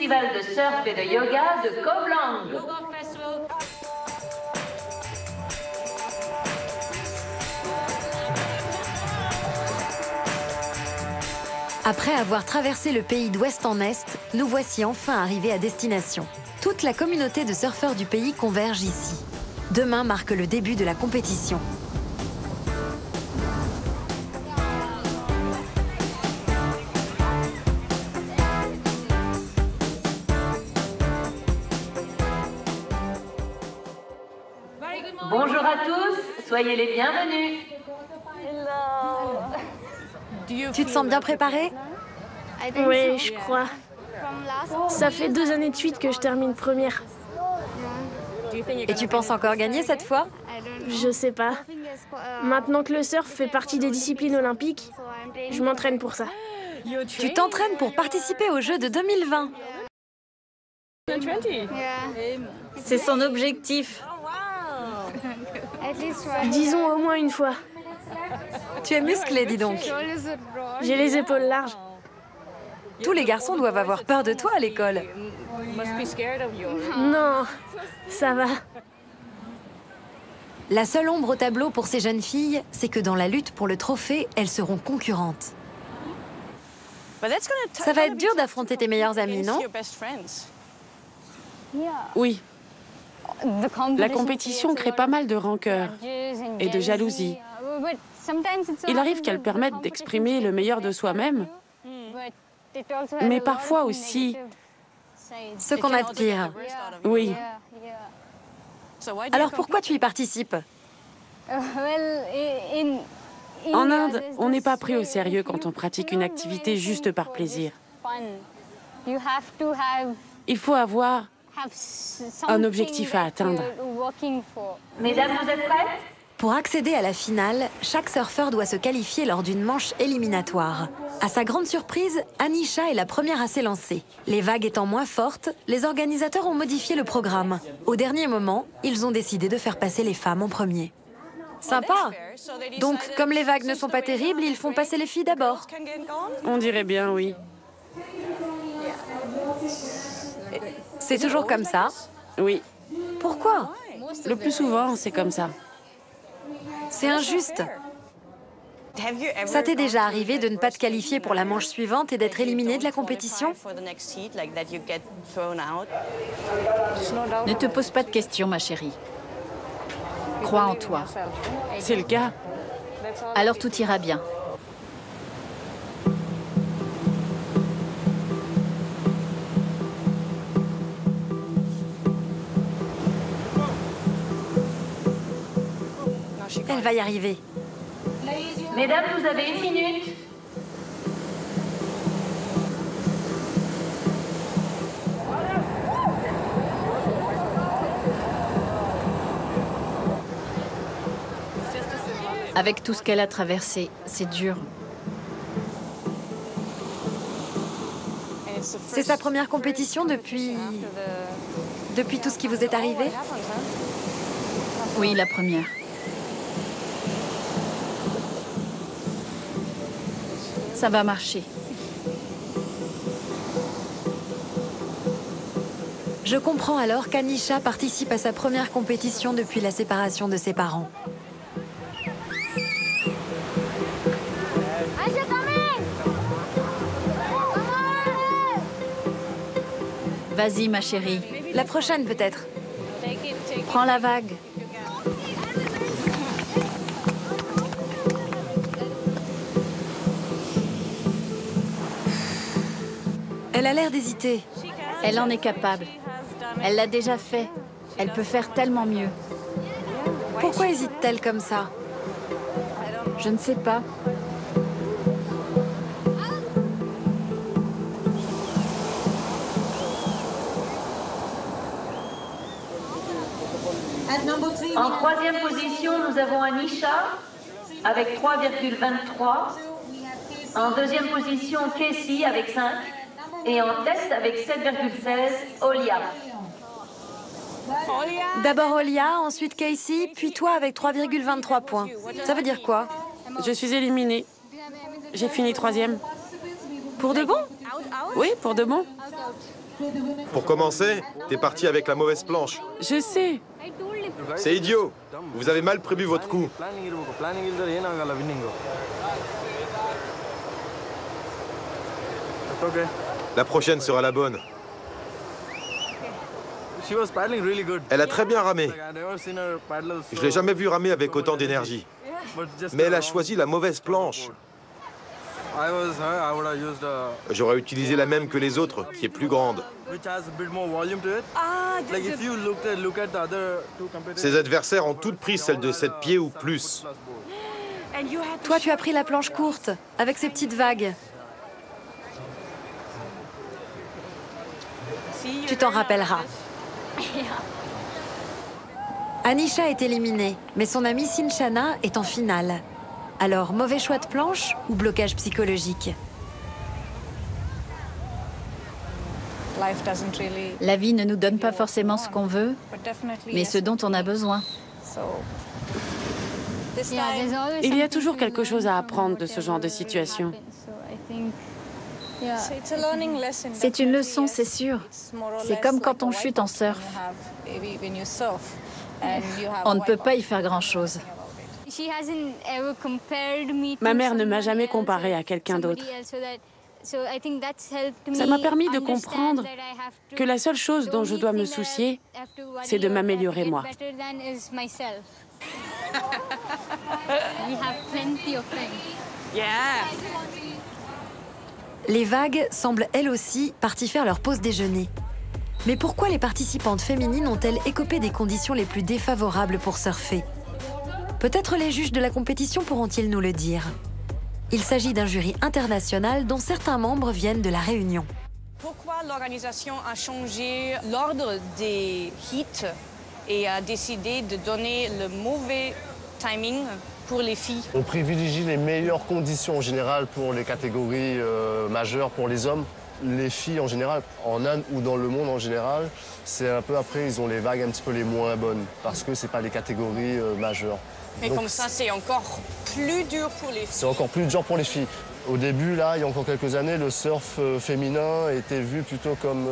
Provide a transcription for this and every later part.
festival de surf et de yoga de Koh Phangan. Après avoir traversé le pays d'ouest en est, nous voici enfin arrivés à destination. Toute la communauté de surfeurs du pays converge ici. Demain marque le début de la compétition. Bonjour à tous, soyez les bienvenus. Tu te sens bien préparé? Oui, je crois. Ça fait 2 années de suite que je termine première. Et tu penses encore gagner cette fois? Je sais pas. Maintenant que le surf fait partie des disciplines olympiques, je m'entraîne pour ça. Tu t'entraînes pour participer aux Jeux de 2020. C'est son objectif. Disons au moins une fois. Tu es musclé, dis donc. J'ai les épaules larges. Tous les garçons doivent avoir peur de toi à l'école. Non, ça va. La seule ombre au tableau pour ces jeunes filles, c'est que dans la lutte pour le trophée, elles seront concurrentes. Ça va être dur d'affronter tes meilleurs amis, non? Oui. La compétition crée pas mal de rancœur et de jalousie. Il arrive qu'elles permettent d'exprimer le meilleur de soi-même, mais parfois aussi Ce qu'on a de pire. oui. Alors pourquoi tu y participes? En Inde, on n'est pas pris au sérieux quand on pratique une activité juste par plaisir. Il faut avoir un objectif à atteindre. Mesdames, vous êtes prêtes? Pour accéder à la finale, chaque surfeur doit se qualifier lors d'une manche éliminatoire. À sa grande surprise, Anisha est la première à s'élancer. Les vagues étant moins fortes, les organisateurs ont modifié le programme. Au dernier moment, ils ont décidé de faire passer les femmes en premier. Sympa! Donc, comme les vagues ne sont pas terribles, ils font passer les filles d'abord. On dirait bien, oui. C'est toujours comme ça? Oui. Pourquoi? Le plus souvent, c'est comme ça. C'est injuste. Ça t'est déjà arrivé de ne pas te qualifier pour la manche suivante et d'être éliminé de la compétition? Ne te pose pas de questions, ma chérie. Crois en toi. C'est le cas. Alors tout ira bien. Elle va y arriver. Mesdames, vous avez 1 minute. Avec tout ce qu'elle a traversé, c'est dur. C'est sa première compétition depuis tout ce qui vous est arrivé? Oui, la première. Ça va marcher. Je comprends alors qu'Anisha participe à sa première compétition depuis la séparation de ses parents. Vas-y, ma chérie. La prochaine peut-être. Prends la vague. Elle a l'air d'hésiter. Elle en est capable. Elle l'a déjà fait. Elle peut faire tellement mieux. Pourquoi hésite-t-elle comme ça? Je ne sais pas. En 3e position, nous avons Anisha avec 3,23. En 2e position, Casey avec 5. Et en tête avec 7,16, Olia. D'abord Olia, ensuite Casey, puis toi avec 3,23 points. Ça veut dire quoi? Je suis éliminée. J'ai fini 3e. Pour de bon? Oui, pour de bon. Pour commencer, t'es parti avec la mauvaise planche. Je sais. C'est idiot. Vous avez mal prévu votre coup. La prochaine sera la bonne. Elle a très bien ramé. Je l'ai jamais vue ramer avec autant d'énergie. Mais elle a choisi la mauvaise planche. J'aurais utilisé la même que les autres, qui est plus grande. Ses adversaires ont toutes pris celle de 7 pieds ou plus. Toi, tu as pris la planche courte, avec ses petites vagues. Tu t'en rappelleras. Anisha est éliminée, mais son amie Sinchana est en finale. Alors, mauvais choix de planche ou blocage psychologique? La vie ne nous donne pas forcément ce qu'on veut, mais ce dont on a besoin. Il y a toujours quelque chose à apprendre de ce genre de situation. C'est une leçon, c'est sûr. C'est comme quand on chute en surf. On ne peut pas y faire grand-chose. Ma mère ne m'a jamais comparée à quelqu'un d'autre. Ça m'a permis de comprendre que la seule chose dont je dois me soucier, c'est de m'améliorer moi. Les vagues semblent elles aussi parties faire leur pause déjeuner. Mais pourquoi les participantes féminines ont-elles écopé des conditions les plus défavorables pour surfer? Peut-être les juges de la compétition pourront-ils nous le dire. Il s'agit d'un jury international dont certains membres viennent de la Réunion. Pourquoi l'organisation a changé l'ordre des hits et a décidé de donner le mauvais timing pour les filles? On privilégie les meilleures conditions en général pour les catégories majeures pour les hommes. Les filles en général, en Inde ou dans le monde en général, c'est un peu après, ils ont les vagues un petit peu les moins bonnes parce que c'est pas les catégories majeures. Mais donc, comme ça, c'est encore plus dur pour les filles. C'est encore plus dur pour les filles. Au début, là, il y a encore quelques années, le surf féminin était vu plutôt comme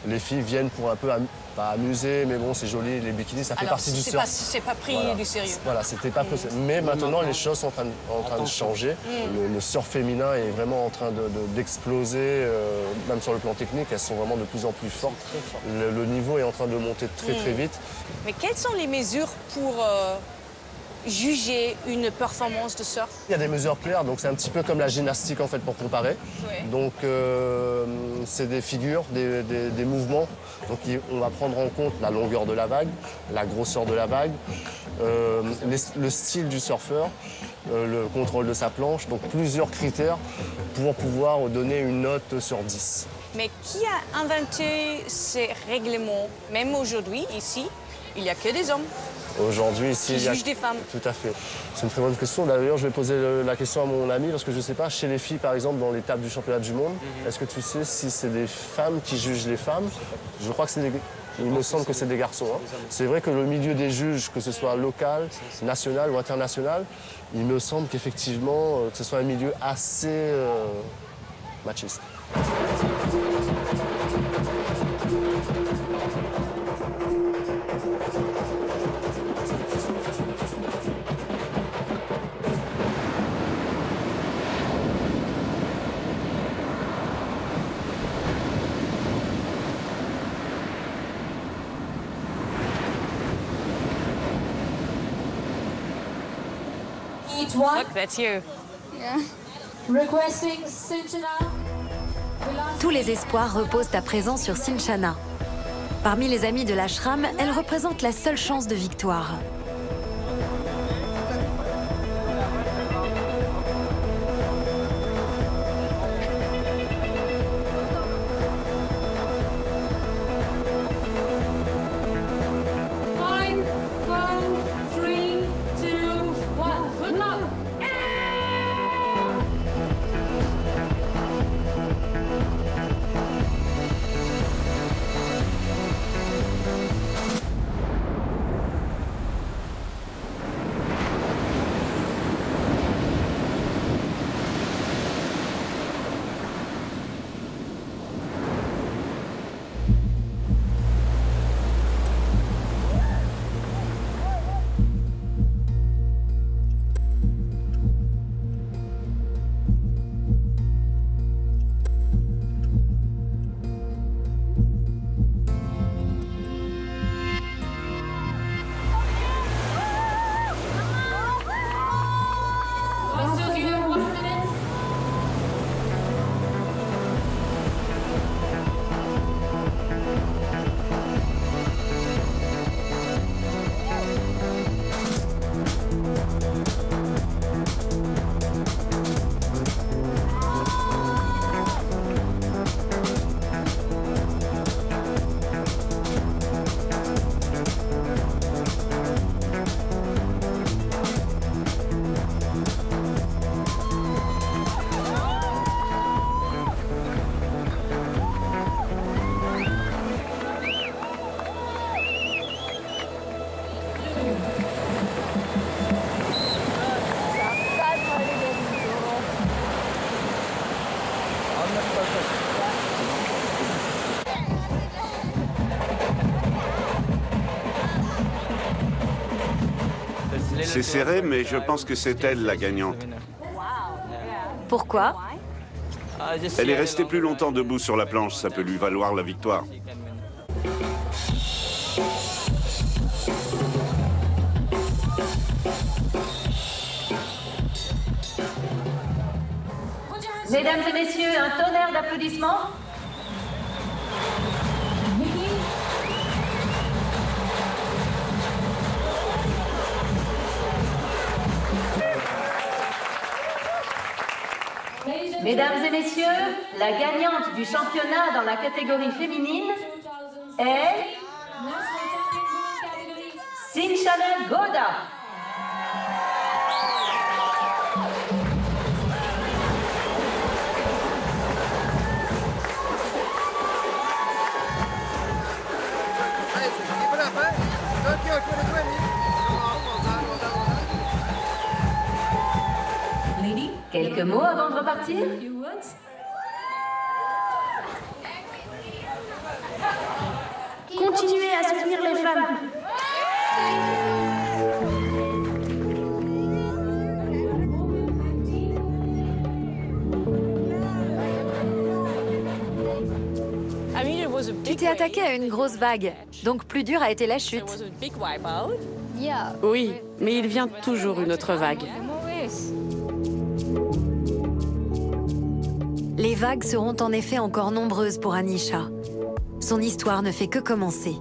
les filles viennent pour un peu pas amuser, mais bon, c'est joli, les bikinis, ça fait partie du surf. C'est pas pris du sérieux. Voilà, c'était pas possible. Mais maintenant, les choses sont en train de changer. Le surf féminin est vraiment en train d'exploser, même sur le plan technique, elles sont vraiment de plus en plus fortes. Le niveau est en train de monter très très vite. Mais quelles sont les mesures pour juger une performance de surf? Il y a des mesures claires, donc c'est un petit peu comme la gymnastique en fait pour comparer. Ouais. Donc c'est des figures, des mouvements. Donc on va prendre en compte la longueur de la vague, la grosseur de la vague, le style du surfeur, le contrôle de sa planche, donc plusieurs critères pour pouvoir donner une note sur 10. Mais qui a inventé ces règlements? Même aujourd'hui, ici, il n'y a que des hommes. Aujourd'hui, ici, il y a des femmes. Tout à fait. C'est une très bonne question. D'ailleurs, je vais poser la question à mon ami parce que je ne sais pas, chez les filles, par exemple, dans l'étape du championnat du monde, est-ce que tu sais si c'est des femmes qui jugent les femmes? Je crois que c'est il me semble que c'est des garçons. Hein. C'est vrai que le milieu des juges, que ce soit local, national ou international, il me semble qu'effectivement, que ce soit un milieu assez machiste. Look, that's you. Yeah. Tous les espoirs reposent à présent sur Sinchana. Parmi les amis de l'ashram, elle représente la seule chance de victoire. C'est serré, mais je pense que c'est elle la gagnante. Pourquoi? Elle est restée plus longtemps debout sur la planche, ça peut lui valoir la victoire. Mesdames et messieurs, un tonnerre d'applaudissements. Mesdames et messieurs, la gagnante du championnat dans la catégorie féminine est Sinchana Goda. Quelques mots avant de repartir? Continuez à soutenir les femmes. Tu t'es attaqué à une grosse vague, donc plus dur a été la chute. Oui, mais il vient toujours une autre vague. Les vagues seront en effet encore nombreuses pour Anisha. Son histoire ne fait que commencer.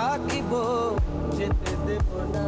রাখিব যেতে দেব না